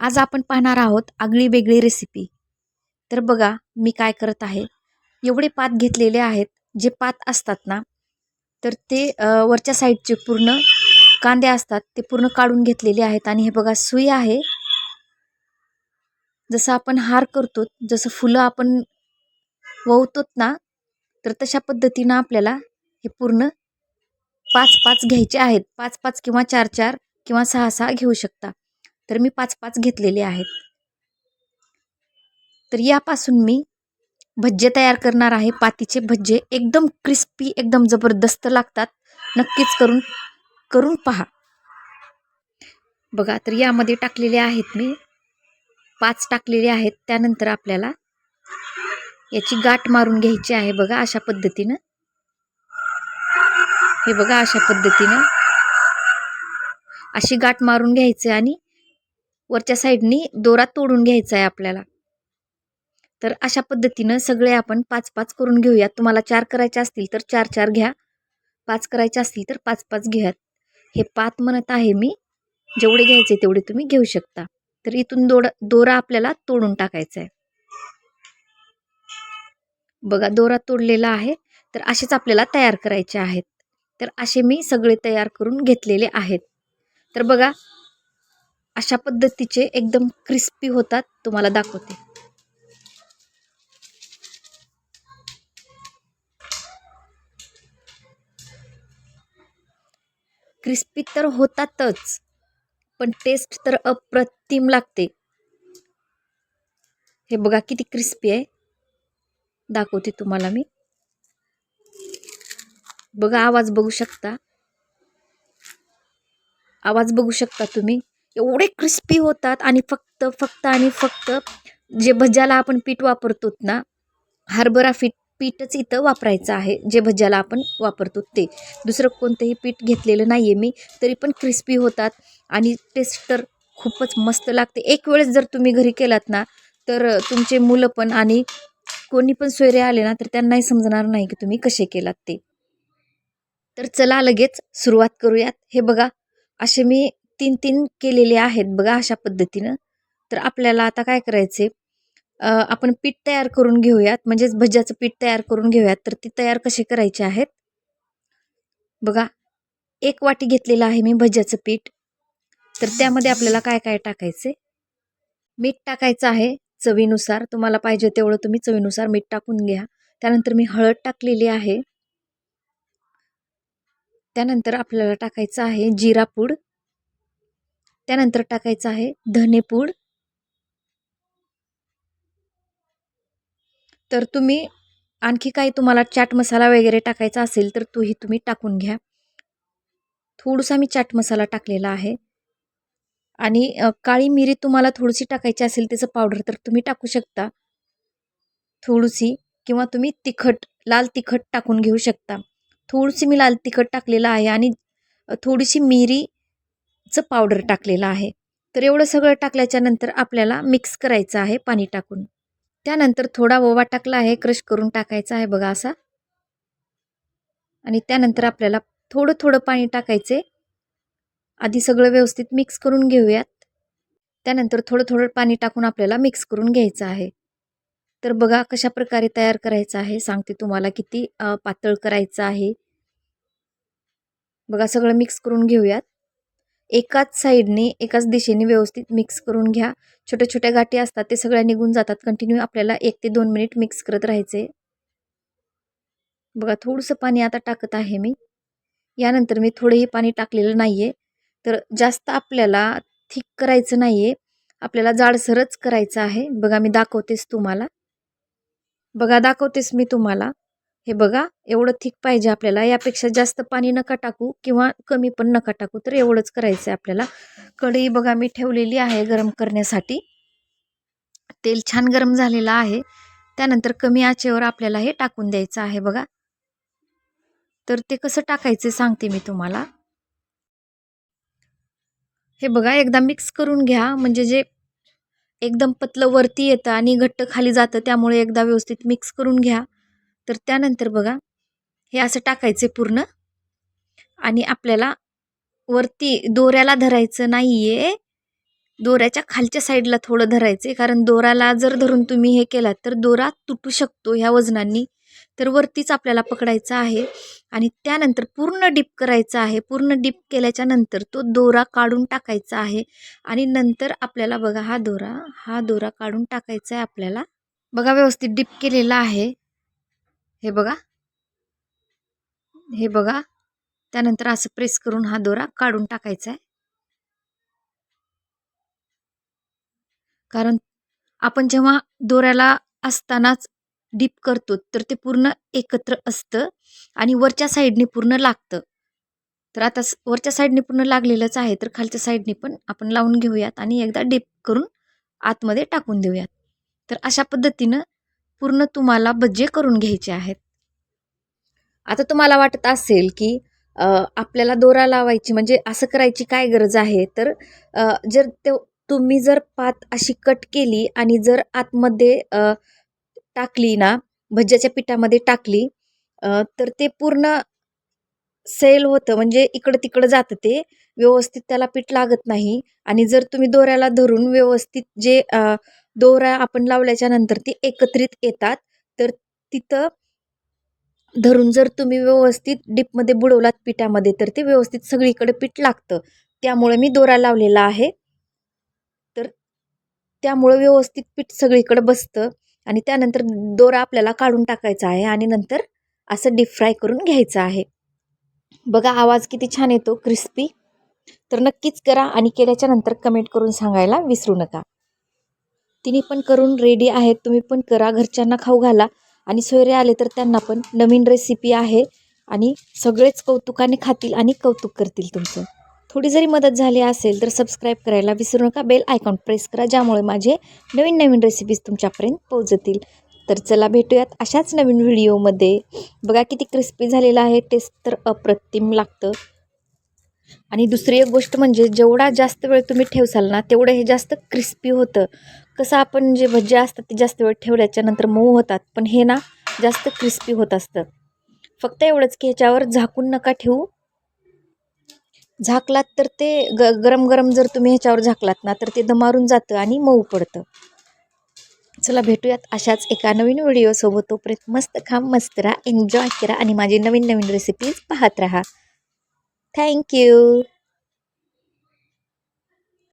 आज आपण पाहणार आहोत आगळी वेगळी रेसिपी. तर बघा मी काय करत आहे. एवढे पात घेतलेले आहेत. जे पात असतात ना, तर ते वरच्या साईडचे पूर्ण कांदे असतात ते पूर्ण काढून घेतलेले आहेत. आणि हे बघा सुई आहे. जसं आपण हार करतो, जसं फुलं आपण ववतो ना, तर तशा पद्धतीनं आपल्याला हे पूर्ण 5-5 घ्यायचे आहेत. 5-5 किंवा 4-4 किंवा 6-6 घेऊ शकता. तर मी 5-5 घेतलेले आहेत. तर यापासून मी भज्जे तयार करणार आहे. पातीचे भज्जे एकदम क्रिस्पी, एकदम जबरदस्त लागतात. नक्कीच करून करून पहा. बघा तर यामध्ये टाकलेले आहेत मी 5 टाकलेले आहेत. त्यानंतर आपल्याला याची गाठ मारून घ्यायची आहे. बघा अशा पद्धतीनं. हे बघा अशा पद्धतीनं अशी गाठ मारून घ्यायची आणि वरच्या साईडनी दोरा तोडून घ्यायचा आहे आपल्याला. तर अशा पद्धतीनं सगळे आपण 5-5 करून घेऊयात. तुम्हाला 4 करायचे असतील तर 4-4 घ्या. 5 करायचे असतील तर 5-5 घ्या. हे पात म्हणत आहे मी. जेवढे घ्यायचे तेवढे तुम्ही घेऊ शकता. तर इथून दोरा आपल्याला तोडून टाकायचा आहे. बघा दोरा तोडलेला आहे. तर असेच आपल्याला तयार करायचे आहेत. तर असे मी सगळे तयार करून घेतलेले आहेत. तर बघा अशा पद्धतीचे एकदम क्रिस्पी होतात. तुम्हाला दाखवते. क्रिस्पी तर होतातच, पण टेस्ट तर अप्रतिम लागते. हे बघा किती क्रिस्पी आहे. दाखवते तुम्हाला मी. बघा आवाज बघू शकता. आवाज बघू शकता तुम्ही. एवढे क्रिस्पी होतात. आणि फक्त जे भज्याला आपण पीठ वापरतो ना, हरभरा पीठच इथं वापरायचं आहे. जे भज्याला आपण वापरतो ते. दुसरं कोणतंही पीठ घेतलेलं नाही आहे मी. तरी पण क्रिस्पी होतात आणि टेस्ट तर खूपच मस्त लागते. एक वेळेस जर तुम्ही घरी केलात ना, तर तुमचे मुलं पण आणि कोणी पण सोयरे आले ना, तर त्यांनाही समजणार नाही की तुम्ही कसे केलात ते. तर चला लगेच सुरुवात करूयात. हे बघा असे मी 3-3 केलेले आहेत बघा अशा पद्धतीनं. तर आपल्याला आता काय करायचे, आपण पीठ तयार करून घेऊयात. म्हणजेच भज्याचं पीठ तयार करून घेऊयात. तर ती तयार कशी करायची आहेत बघा. 1 वाटी घेतलेलं आहे मी भज्याचं पीठ. तर त्यामध्ये आपल्याला काय काय टाकायचे. मीठ टाकायचं आहे चवीनुसार. तुम्हाला पाहिजे तेवढं तुम्ही चवीनुसार मीठ टाकून घ्या. त्यानंतर मी हळद टाकलेली आहे. त्यानंतर आपल्याला टाकायचं आहे जिरा पूड. त्यानंतर टाकायचं आहे धनेपूड. तर तुम्ही आणखी काही तुम्हाला चाट मसाला वगैरे टाकायचा असेल तर तोही तुम्ही टाकून घ्या. थोडासा मी चाट मसाला टाकलेला आहे. आणि काळी मिरी तुम्हाला थोडीशी टाकायची असेल त्याचं पावडर तर तुम्ही टाकू शकता थोडीशी. किंवा तुम्ही लाल तिखट टाकून घेऊ शकता. थोडीशी मी लाल तिखट टाकलेलं आहे आणि थोडीशी मिरीचं पावडर टाकलेलं आहे. तर एवढं सगळं टाकल्याच्या नंतर आपल्याला मिक्स करायचं आहे पाणी टाकून. त्यानंतर थोडा ओवा टाकला आहे, क्रश करून टाकायचा आहे बघा असा. आणि त्यानंतर आपल्याला थोडं थोडं पाणी टाकायचे. आधी सगळं व्यवस्थित मिक्स करून घेऊयात. त्यानंतर थोडं थोडं पाणी टाकून आपल्याला मिक्स करून घ्यायचं आहे. तर बघा कशा प्रकारे तयार करायचं आहे सांगते तुम्हाला. किती पातळ करायचं आहे बघा. सगळं मिक्स करून घेऊयात. एकाच साईडने एकाच दिशेने व्यवस्थित मिक्स करून घ्या. छोट्या छोट्या गाठी असतात ते सगळ्या निघून जातात. कंटिन्यू आपल्याला 1 ते 2 मिनिट मिक्स करत राहायचे. बघा थोडंसं पाणी आता टाकत आहे मी. यानंतर मी थोडंही पाणी टाकलेलं नाही आहे. तर जास्त आपल्याला थिक करायचं नाही आहे. आपल्याला जाडसरच करायचं आहे. बघा मी दाखवतेच तुम्हाला. बघा दाखवतेच मी तुम्हाला. हे बघा एवढं थिक पाहिजे आपल्याला. यापेक्षा जास्त पाणी नका टाकू किंवा कमी पण नका टाकू. तर एवढंच करायचं आहे आपल्याला. कढई बघा मी ठेवलेली आहे गरम करण्यासाठी. तेल छान गरम झालेलं आहे. त्यानंतर कमी आचेवर आपल्याला हे टाकून द्यायचं आहे बघा. तर ते कसं टाकायचं सांगते मी तुम्हाला. हे बघा एकदा मिक्स करून घ्या. म्हणजे जे एकदम पतलं वरती येतं आणि घट्ट खाली जातं. त्यामुळे एकदा व्यवस्थित मिक्स करून घ्या. तर त्यानंतर बघा हे असं टाकायचे पूर्ण. आणि आपल्याला वरती दोऱ्याला धरायचं नाहीये. दोऱ्याच्या खालच्या साईडला थोडं धरायचे, कारण दोराला जर धरून तुम्ही हे केलात तर दोरा तुटू शकतो ह्या वजनांनी. तर वरतीच आपल्याला पकडायचा आहे आणि त्यानंतर पूर्ण डिप करायचा आहे. पूर्ण डिप केल्याच्या नंतर तो दोरा काढून टाकायचा आहे आणि नंतर आपल्याला बघा हा दोरा काढून टाकायचा आहे आपल्याला. बघा व्यवस्थित डिप केलेला आहे. हे बघा, हे बघा. त्यानंतर असं प्रेस करून हा दोरा काढून टाकायचा आहे. कारण आपण जेव्हा दोऱ्याला असतानाच डीप करतो तर ते पूर्ण एकत्र असतं आणि वरच्या साईडने पूर्ण लागतं. तर आता वरच्या साईडने पूर्ण लागलेलंच आहे, तर खालच्या साईडने पण आपण लावून घेऊयात आणि एकदा डीप करून आतमध्ये टाकून देऊयात. तर अशा पद्धतीनं पूर्ण तुम्हाला भज्जे करून घ्यायचे आहेत. आता तुम्हाला वाटत असेल की आपल्याला दोरा लावायची म्हणजे असं करायची काय गरज आहे, तर जर तुम्ही जर पात अशी कट केली आणि जर आतमध्ये टाकली ना, भज्याच्या पिठामध्ये टाकली, तर ते पूर्ण सैल होतं, म्हणजे इकडं तिकडं जातं, ते व्यवस्थित त्याला पीठ लागत नाही. आणि जर तुम्ही दोऱ्याला धरून व्यवस्थित जे दोरा आपण लावल्याच्या नंतर ती एकत्रित येतात, तर तिथं धरून जर तुम्ही व्यवस्थित डीपमध्ये बुडवलात पिठामध्ये तर ते व्यवस्थित सगळीकडे पीठ लागतं. त्यामुळे मी दोरा लावलेला आहे. तर त्यामुळे व्यवस्थित पीठ सगळीकडे बसतं आणि त्यानंतर दोरा आपल्याला काढून टाकायचा आहे आणि नंतर असं डीप फ्राय करून घ्यायचं आहे. बघा आवाज किती छान येतो, क्रिस्पी. तर नक्कीच करा आणि केल्याच्या नंतर कमेंट करून सांगायला विसरू नका. तिने पण करून रेडी आहेत, तुम्ही पण करा, घरच्यांना खाऊ घाला आणि सोयरे आले तर त्यांना पण नवीन रेसिपी आहे आणि सगळेच कौतुकाने खातील आणि कौतुक करतील तुमचं. थोडी जरी मदत झाली असेल तर सबस्क्राईब करायला विसरू नका. बेल आयकॉन प्रेस करा, ज्यामुळे माझे नवीन नवीन रेसिपीज तुमच्यापर्यंत पोहोचतील. तर चला भेटूयात अशाच नवीन व्हिडिओमध्ये. बघा किती क्रिस्पी झालेला आहे, टेस्ट तर अप्रतिम लागतं. आणि दुसरी एक गोष्ट म्हणजे जेवढा जास्त वेळ तुम्ही ठेवसाल ना तेवढं हे जास्त क्रिस्पी होतं. कसं आपण जे भज्जे असतात ते जास्त वेळ ठेवल्याच्या नंतर मऊ होतात, पण हे ना जास्त क्रिस्पी होत असतं. फक्त एवढंच की ह्याच्यावर झाकून नका ठेवू. झाकलात तर ते गरम गरम जर तुम्ही ह्याच्यावर झाकलात ना तर ते दमारून जातं आणि मऊ पडतं. चला भेटूयात अशाच एका नवीन व्हिडिओसोबत. तोपर्यंत मस्त खा, मस्त राहा, एन्जॉय करा आणि माझी नवीन नवीन रेसिपीज पाहत राहा. थँक्यू.